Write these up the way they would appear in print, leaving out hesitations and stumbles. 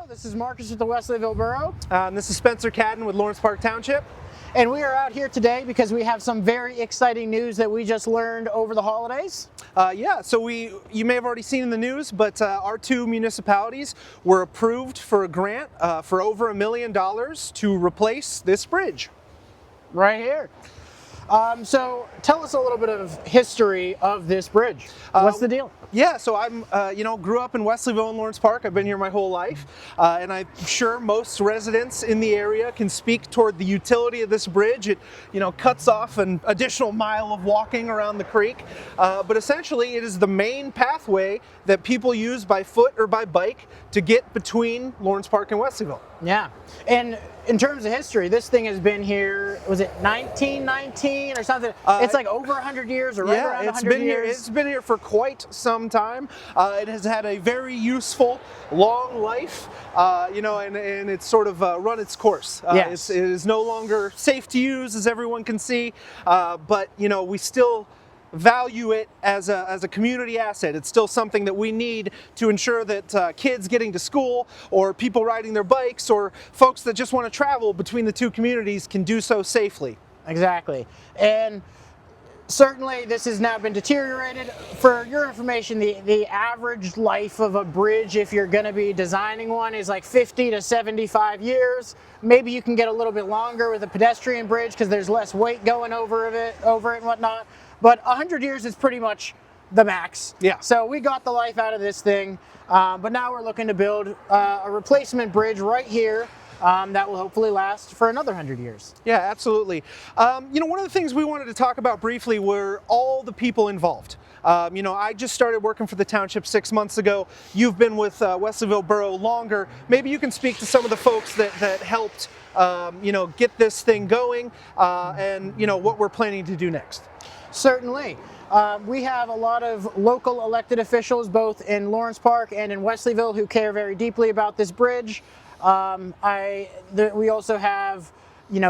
This is Marcus with the Wesleyville Borough. And this is Spencer Cadden with Lawrence Park Township. And we are out here today because we have some very exciting news that we just learned over the holidays. You may have already seen in the news, but our two municipalities were approved for a grant for over $1 million to replace this bridge. Right here. So tell us a little bit of history of this bridge. What's the deal? Yeah, so I'm, grew up in Wesleyville and Lawrence Park. I've been here my whole life, and I'm sure most residents in the area can speak toward the utility of this bridge. It, cuts off an additional mile of walking around the creek, but essentially it is the main pathway that people use by foot or by bike to get between Lawrence Park and Wesleyville. Yeah, and in terms of history, this thing has been here, was it 1919 or something? It's like over 100 years or right around 100 years. It's been here for quite some time. It has had a very useful, long life, and it's sort of run its course. Yes. It is no longer safe to use, as everyone can see, but we still value it as a community asset. It's still something that we need to ensure that kids getting to school, or people riding their bikes, or folks that just want to travel between the two communities can do so safely. Exactly. And certainly this has now been deteriorated. For your information, the average life of a bridge, if you're going to be designing one, is like 50 to 75 years. Maybe you can get a little bit longer with a pedestrian bridge because there's less weight going over it and whatnot. But 100 years is pretty much the max. Yeah. So we got the life out of this thing, but now we're looking to build a replacement bridge right here that will hopefully last for another 100 years. Yeah, absolutely. One of the things we wanted to talk about briefly were all the people involved. I just started working for the township 6 months ago. You've been with Wesleyville Borough longer. Maybe you can speak to some of the folks that helped, get this thing going, and what we're planning to do next. Certainly. We have a lot of local elected officials, both in Lawrence Park and in Wesleyville, who care very deeply about this bridge. We also have,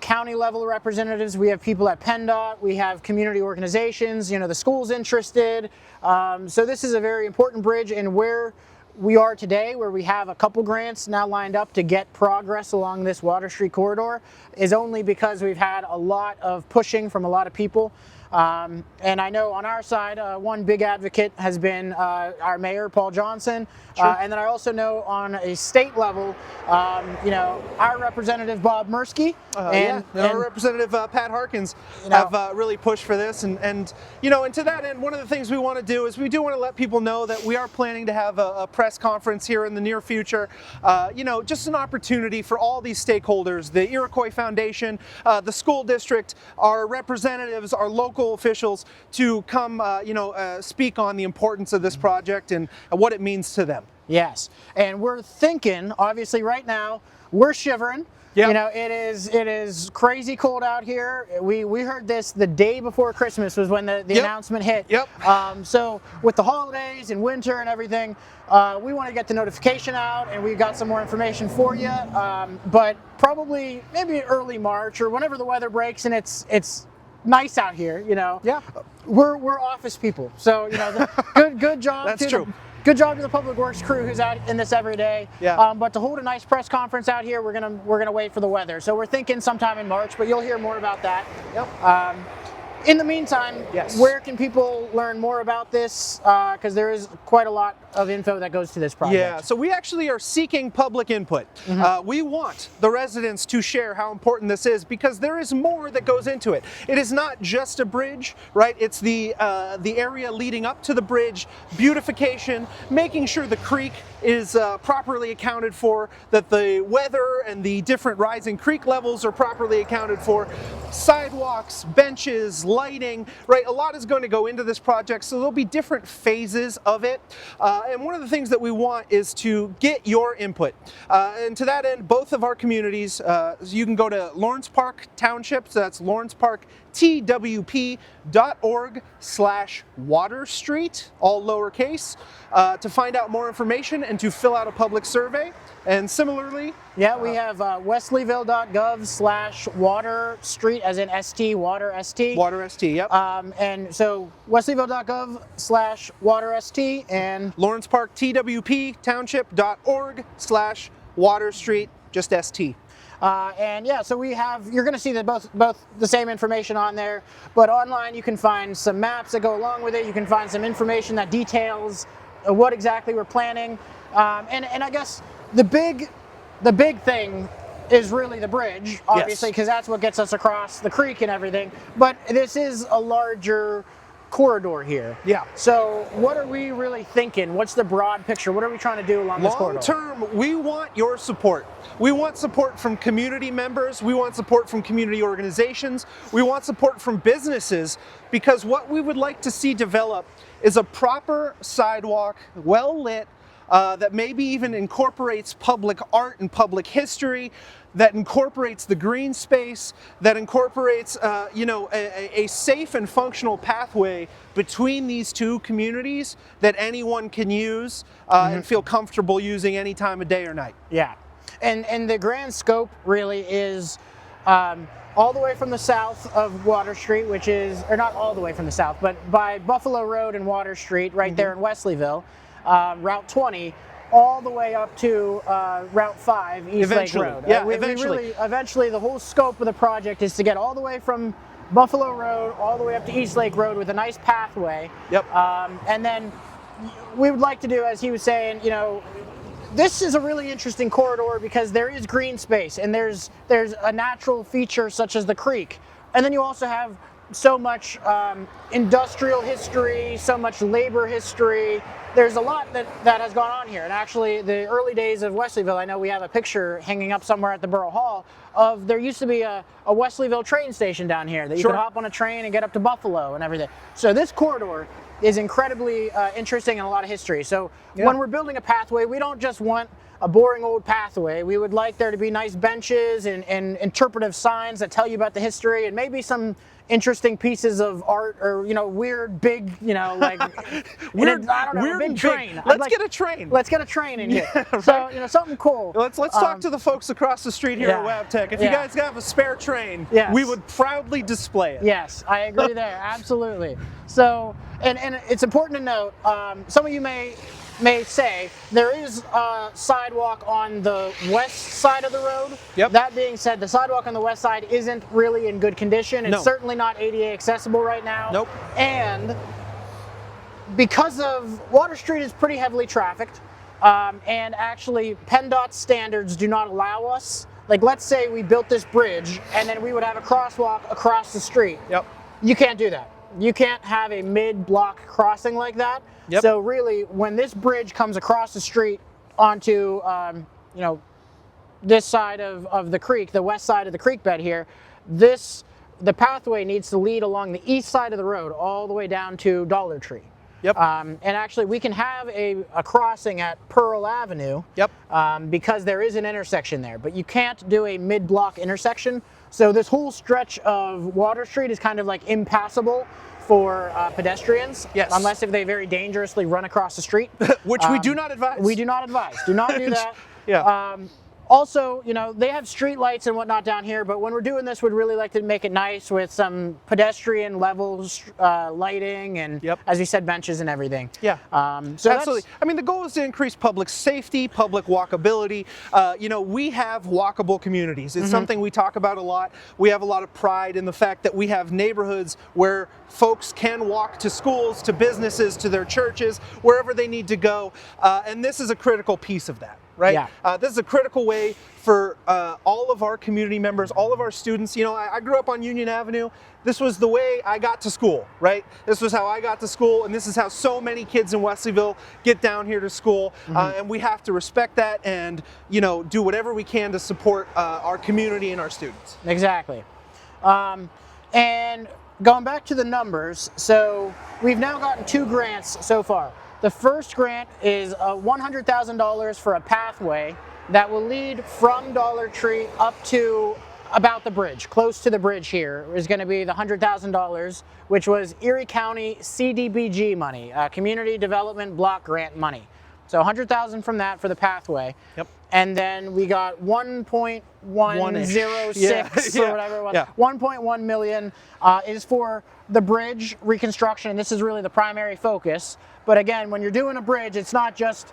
county level representatives. We have people at PennDOT. We have community organizations. The school's interested. So this is a very important bridge, and where we are today, where we have a couple grants now lined up to get progress along this Water Street corridor, is only because we've had a lot of pushing from a lot of people. And I know on our side, one big advocate has been our mayor, Paul Johnson. Sure. And then I also know on a state level, our representative, Bob Mursky. And our representative, Pat Harkins, have really pushed for this. And to that end, one of the things we want to do is we do want to let people know that we are planning to have a press conference here in the near future. Just an opportunity for all these stakeholders, the Iroquois Foundation, the school district, our representatives, our local officials, to come speak on the importance of this project and what it means to them. Yes, and we're thinking, obviously right now, we're shivering. Yep. It is crazy cold out here. We heard this the day before Christmas was when the announcement hit. Yep. So with the holidays and winter and everything, we want to get the notification out, and we've got some more information for you. But probably maybe early March or whenever the weather breaks and it's nice out here, Yeah. We're office people, so good job. That's true. Good job to the public works crew who's out in this every day. Yeah. But to hold a nice press conference out here, we're gonna wait for the weather. So we're thinking sometime in March, but you'll hear more about that. Yep. In the meantime, Yes. Where can people learn more about this? Because there is quite a lot of info that goes to this project. Yeah, so we actually are seeking public input. We want the residents to share how important this is, because there is more that goes into it. It is not just a bridge, right? It's the area leading up to the bridge, beautification, making sure the creek is properly accounted for, that the weather and the different rising creek levels are properly accounted for, sidewalks, benches, lighting, right? A lot is going to go into this project, so there'll be different phases of it. And one of the things that we want is to get your input. And to that end, both of our communities, you can go to Lawrence Park Township, so that's lawrenceparktwp.org/Water Street, all lowercase, to find out more information and to fill out a public survey. And similarly, yeah, we have wesleyville.gov/Water Street, as in ST, Water ST. Water ST, yep. And so wesleyville.gov/Water ST and LawrenceParkTWP Township.org/Water Water Street, just ST. And yeah, so you're going to see that both the same information on there, but online you can find some maps that go along with it. You can find some information that details what exactly we're planning. And I guess the big thing is really the bridge, obviously, because that's what gets us across the creek and everything. But this is a larger corridor here. Yeah. So what are we really thinking? What's the broad picture? What are we trying to do along this corridor? Long term, we want your support. We want support from community members. We want support from community organizations. We want support from businesses, because what we would like to see develop is a proper sidewalk, well lit, that maybe even incorporates public art and public history, that incorporates the green space, that incorporates a safe and functional pathway between these two communities that anyone can use and feel comfortable using any time of day or night. Yeah, and the grand scope really is all the way from the south of Water Street, which is, or not all the way from the south, but by Buffalo Road and Water Street, right there in Wesleyville, Route 20, all the way up to Route 5, East Lake Road. Yeah, eventually. Eventually, the whole scope of the project is to get all the way from Buffalo Road all the way up to East Lake Road with a nice pathway. Yep. And then we would like to do, as he was saying, this is a really interesting corridor because there is green space and there's a natural feature such as the creek. And then you also have so much industrial history, so much labor history. There's a lot that has gone on here. And actually, the early days of Wesleyville, I know we have a picture hanging up somewhere at the Borough Hall of, there used to be a Wesleyville train station down here that you could hop on a train and get up to Buffalo and everything. So this corridor is incredibly interesting and a lot of history. So when we're building a pathway, we don't just want a boring old pathway. We would like there to be nice benches and interpretive signs that tell you about the history, and maybe some interesting pieces of art, or weird big like weird, I don't know, weird big train. Let's get a train. Let's get a train in here. Yeah, right. So something cool. Let's talk to the folks across the street here at Wabtec. If you guys have a spare train, we would proudly display it. Yes, I agree there. Absolutely. So and it's important to note, some of you may say there is a sidewalk on the west side of the road. Yep. That being said, the sidewalk on the west side isn't really in good condition. It's certainly not ADA accessible right now. Nope. And because of Water Street is pretty heavily trafficked, and actually PennDOT standards do not allow us. Like, let's say we built this bridge and then we would have a crosswalk across the street. Yep. You can't do that. You can't have a mid-block crossing like that. Yep. So really, when this bridge comes across the street onto, this side of the creek, the west side of the creek bed here, the pathway needs to lead along the east side of the road all the way down to Dollar Tree. Yep. And actually, we can have a crossing at Pearl Avenue. Yep. Because there is an intersection there, but you can't do a mid-block intersection. So this whole stretch of Water Street is kind of like impassable for pedestrians, unless if they very dangerously run across the street. Which we do not advise. We do not advise. Do not do that. Yeah. Also, they have street lights and whatnot down here, but when we're doing this, we'd really like to make it nice with some pedestrian levels, lighting, and as you said, benches and everything. Yeah. So absolutely. I mean, the goal is to increase public safety, public walkability. We have walkable communities. It's something we talk about a lot. We have a lot of pride in the fact that we have neighborhoods where folks can walk to schools, to businesses, to their churches, wherever they need to go. And this is a critical piece of that. Right? Yeah. This is a critical way for all of our community members, all of our students. I grew up on Union Avenue. This was the way I got to school, right? This was how I got to school, and this is how so many kids in Wesleyville get down here to school. And we have to respect that and, do whatever we can to support our community and our students. Exactly. And going back to the numbers, so we've now gotten 2 grants so far. The first grant is $100,000 for a pathway that will lead from Dollar Tree up to about the bridge. Close to the bridge here is going to be the $100,000, which was Erie County CDBG money, Community Development Block Grant money. So $100,000 from that for the pathway. Yep. And then we got 1.106 or whatever it was. Yeah. 1.1 million is for the bridge reconstruction. This is really the primary focus. But again, when you're doing a bridge, it's not just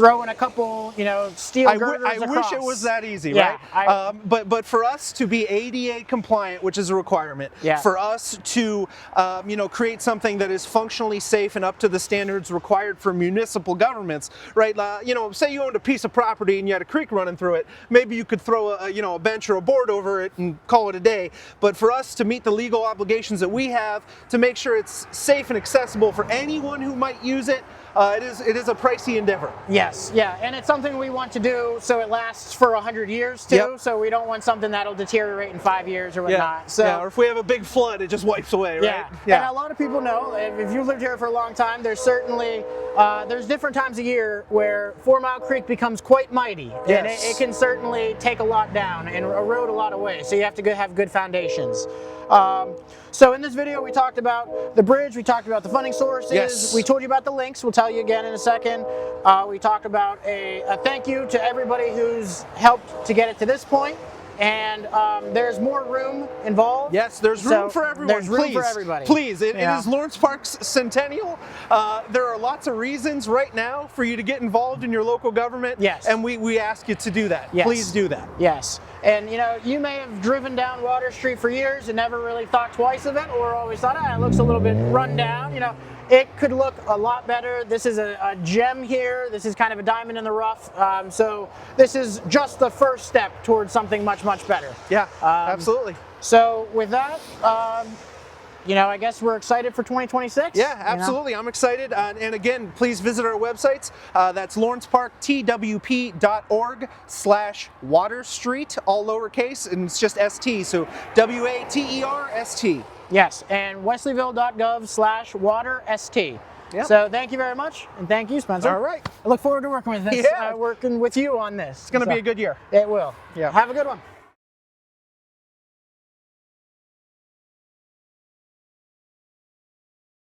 throw in a couple, steel I girders wish across. it was that easy, Yeah, right? But for us to be ADA compliant, which is a requirement, Yeah. for us to create something that is functionally safe and up to the standards required for municipal governments, right? Say you owned a piece of property and you had a creek running through it, maybe you could throw a bench or a board over it and call it a day. But for us to meet the legal obligations that we have to make sure it's safe and accessible for anyone who might use it, it is a pricey endeavor. Yes, yeah, and it's something we want to do so it lasts for 100 years too. Yep. So we don't want something that'll deteriorate in 5 years or whatnot. So or if we have a big flood, it just wipes away, right? And a lot of people know, if you've lived here for a long time, there's certainly there's different times of year where 4 Mile Creek becomes quite mighty, and Yes. it can certainly take a lot down and erode a lot of ways. So you have to have good foundations. So in this video, we talked about the bridge, we talked about the funding sources, Yes. we told you about the links, we'll tell you again in a second. We talked about a thank you to everybody who's helped to get it to this point. And there's more room involved. Yes, there's room for everyone. There's room Please, for everybody. Please, it Yeah. is Lawrence Park's centennial. There are lots of reasons right now for you to get involved in your local government. Yes. And we ask you to do that. Yes. Please do that. Yes. And you may have driven down Water Street for years and never really thought twice of it, or always thought, it looks a little bit run down. It could look a lot better. This is a gem here. This is kind of a diamond in the rough. So this is just the first step towards something much, much better. Yeah, absolutely. So with that, I guess we're excited for 2026. Yeah, absolutely. I'm excited. And again, please visit our websites. That's lawrenceparktwp.org/Water Street, all lowercase, and it's just ST. So WATERST. Yes, and wesleyville.gov/waterst. Yep. So thank you very much, and thank you, Spencer. All right. I look forward to working with this. Yeah. Working with you on this. It's going to be a good year. It will. Yeah. Have a good one.